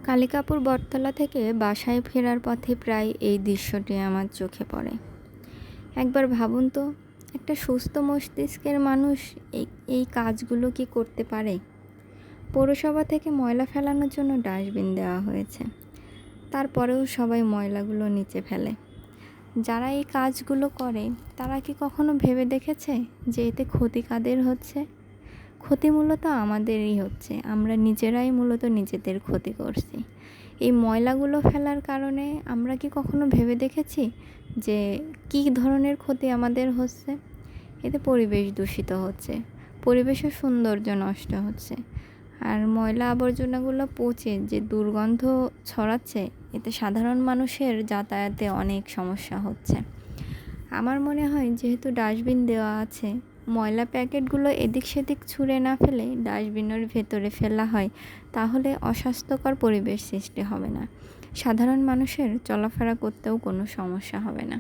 কালিকাপুর বটতলা থেকে বাসায় ফেরার পথে প্রায় এই দৃশ্যটি আমার চোখে পড়ে। একবার ভাবুন তো, একটা সুস্থ মস্তিষ্কের মানুষ এই এই কাজগুলো কি করতে পারে? পৌরসভা থেকে ময়লা ফেলানোর জন্য ডাস্টবিন দেওয়া হয়েছে, তারপরেও সবাই ময়লাগুলো নিচে ফেলে। যারা এই কাজগুলো করে তারা কি কখনো ভেবে দেখেছে যে এতে ক্ষতি কাদের হচ্ছে? ক্ষতি মূলত আমাদেরই হচ্ছে। আমরা নিজেরাই মূলত নিজেদের ক্ষতি করছি। এই ময়লাগুলো ফেলার কারণে আমরা কি কখনো ভেবে দেখেছি যে কী ধরনের ক্ষতি আমাদের হচ্ছে? এতে পরিবেশ দূষিত হচ্ছে, পরিবেশের সৌন্দর্য নষ্ট হচ্ছে, আর ময়লা আবর্জনাগুলো পচে যে দুর্গন্ধ ছড়াচ্ছে, এতে সাধারণ মানুষের যাতায়াতে অনেক সমস্যা হচ্ছে। আমার মনে হয় যেহেতু ডাস্টবিন দেওয়া আছে, ময়লা প্যাকেটগুলো এদিক সেদিক ছুঁড়ে না ফেলে ডাস্টবিনের ভেতরে ফেলা হয়, তাহলে অস্বাস্থ্যকর পরিবেশ সৃষ্টি হবে না। সাধারণ মানুষের চলাফেরা করতেও কোনো সমস্যা হবে না।